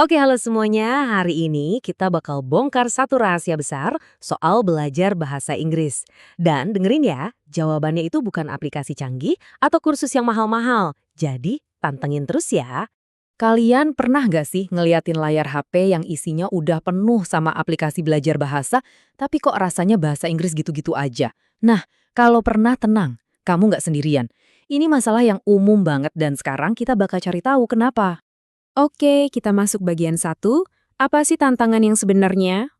Oke, halo semuanya. Hari ini kita bakal bongkar satu rahasia besar soal belajar bahasa Inggris. Dan dengerin ya, jawabannya itu bukan aplikasi canggih atau kursus yang mahal-mahal. Jadi, pantengin terus ya. Kalian pernah nggak sih ngeliatin layar HP yang isinya udah penuh sama aplikasi belajar bahasa, tapi kok rasanya bahasa Inggris gitu-gitu aja? Nah, kalau pernah tenang, kamu nggak sendirian. Ini masalah yang umum banget dan sekarang kita bakal cari tahu kenapa. Oke, kita masuk bagian satu. Apa sih tantangan yang sebenarnya?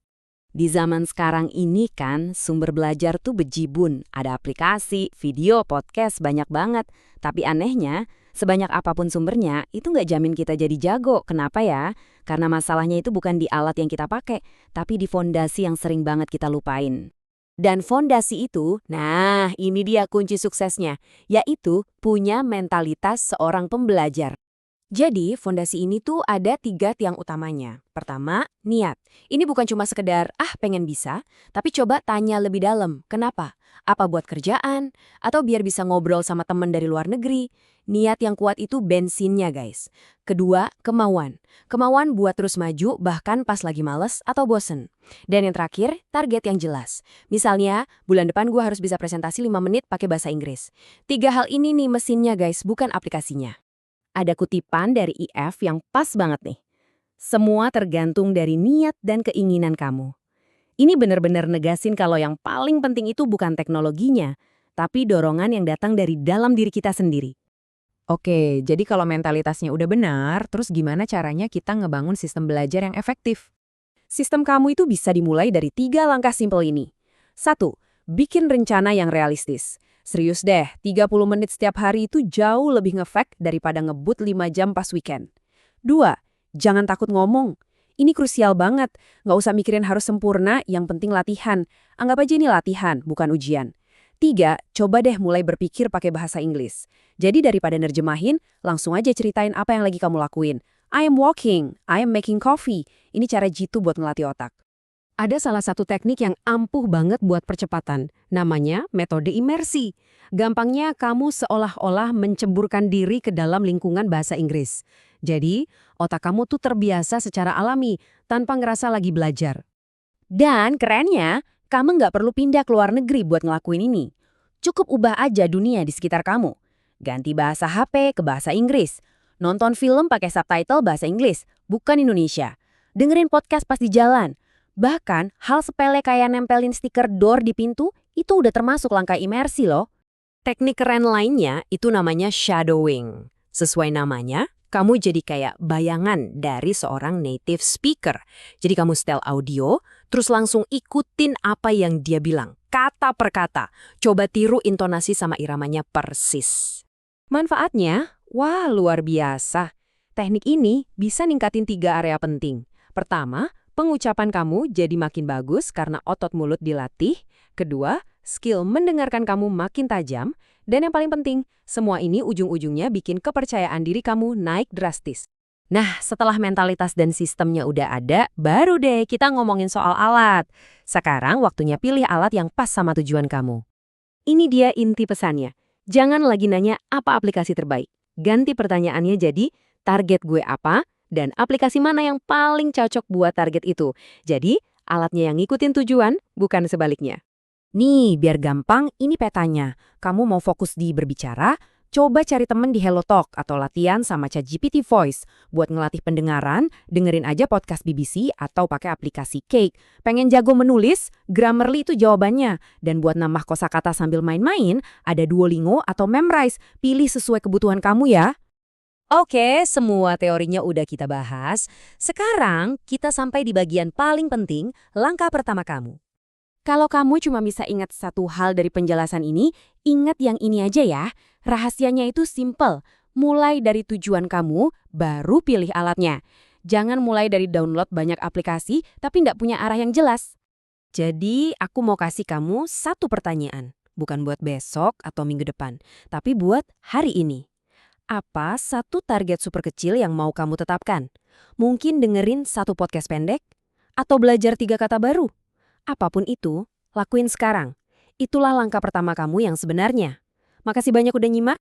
Di zaman sekarang ini kan sumber belajar tuh bejibun. Ada aplikasi, video, podcast banyak banget. Tapi anehnya, sebanyak apapun sumbernya, itu nggak jamin kita jadi jago. Kenapa ya? Karena masalahnya itu bukan di alat yang kita pakai, tapi di fondasi yang sering banget kita lupain. Dan fondasi itu, nah ini dia kunci suksesnya, yaitu punya mentalitas seorang pembelajar. Jadi, fondasi ini tuh ada 3 tiang utamanya. Pertama, niat. Ini bukan cuma sekedar, pengen bisa, tapi coba tanya lebih dalam. Kenapa? Apa buat kerjaan? Atau biar bisa ngobrol sama temen dari luar negeri? Niat yang kuat itu bensinnya, guys. Kedua, kemauan. Kemauan buat terus maju, bahkan pas lagi males atau bosen. Dan yang terakhir, target yang jelas. Misalnya, bulan depan gue harus bisa presentasi 5 menit pakai bahasa Inggris. 3 hal ini nih mesinnya, guys, bukan aplikasinya. Ada kutipan dari IF yang pas banget nih. Semua tergantung dari niat dan keinginan kamu. Ini benar-benar negasin kalau yang paling penting itu bukan teknologinya, tapi dorongan yang datang dari dalam diri kita sendiri. Oke, jadi kalau mentalitasnya udah benar, terus gimana caranya kita ngebangun sistem belajar yang efektif? Sistem kamu itu bisa dimulai dari 3 langkah simpel ini. 1. Bikin rencana yang realistis. Serius deh, 30 menit setiap hari itu jauh lebih ngefek daripada ngebut 5 jam pas weekend. 2. Jangan takut ngomong. Ini krusial banget. Nggak usah mikirin harus sempurna, yang penting latihan. Anggap aja ini latihan, bukan ujian. 3. Coba deh mulai berpikir pakai bahasa Inggris. Jadi daripada nerjemahin, langsung aja ceritain apa yang lagi kamu lakuin. I am walking, I am making coffee. Ini cara jitu buat ngelatih otak. Ada salah satu teknik yang ampuh banget buat percepatan. Namanya metode imersi. Gampangnya kamu seolah-olah menceburkan diri ke dalam lingkungan bahasa Inggris. Jadi, otak kamu tuh terbiasa secara alami, tanpa ngerasa lagi belajar. Dan kerennya, kamu nggak perlu pindah ke luar negeri buat ngelakuin ini. Cukup ubah aja dunia di sekitar kamu. Ganti bahasa HP ke bahasa Inggris. Nonton film pakai subtitle bahasa Inggris, bukan Indonesia. Dengerin podcast pas di jalan. Bahkan, hal sepele kayak nempelin stiker door di pintu, itu udah termasuk langkah imersi loh. Teknik keren lainnya itu namanya shadowing. Sesuai namanya, kamu jadi kayak bayangan dari seorang native speaker. Jadi kamu setel audio, terus langsung ikutin apa yang dia bilang, kata per kata. Coba tiru intonasi sama iramanya persis. Manfaatnya, wah luar biasa. Teknik ini bisa ningkatin 3 area penting. Pertama, pengucapan kamu jadi makin bagus karena otot mulut dilatih. Kedua, skill mendengarkan kamu makin tajam. Dan yang paling penting, semua ini ujung-ujungnya bikin kepercayaan diri kamu naik drastis. Nah, setelah mentalitas dan sistemnya udah ada, baru deh kita ngomongin soal alat. Sekarang waktunya pilih alat yang pas sama tujuan kamu. Ini dia inti pesannya. Jangan lagi nanya apa aplikasi terbaik. Ganti pertanyaannya jadi, target gue apa? Dan aplikasi mana yang paling cocok buat target itu. Jadi, alatnya yang ngikutin tujuan, bukan sebaliknya. Nih, biar gampang, ini petanya. Kamu mau fokus di berbicara? Coba cari temen di HelloTalk atau latihan sama ChatGPT Voice. Buat ngelatih pendengaran, dengerin aja podcast BBC atau pakai aplikasi Cake. Pengen jago menulis? Grammarly itu jawabannya. Dan buat nambah kosakata sambil main-main, ada Duolingo atau Memrise. Pilih sesuai kebutuhan kamu ya. Oke, semua teorinya udah kita bahas. Sekarang kita sampai di bagian paling penting, langkah pertama kamu. Kalau kamu cuma bisa ingat satu hal dari penjelasan ini, ingat yang ini aja ya. Rahasianya itu simple. Mulai dari tujuan kamu, baru pilih alatnya. Jangan mulai dari download banyak aplikasi, tapi nggak punya arah yang jelas. Jadi, aku mau kasih kamu satu pertanyaan. Bukan buat besok atau minggu depan, tapi buat hari ini. Apa satu target super kecil yang mau kamu tetapkan? Mungkin dengerin satu podcast pendek? Atau belajar 3 kata baru? Apapun itu, lakuin sekarang. Itulah langkah pertama kamu yang sebenarnya. Makasih banyak udah nyimak.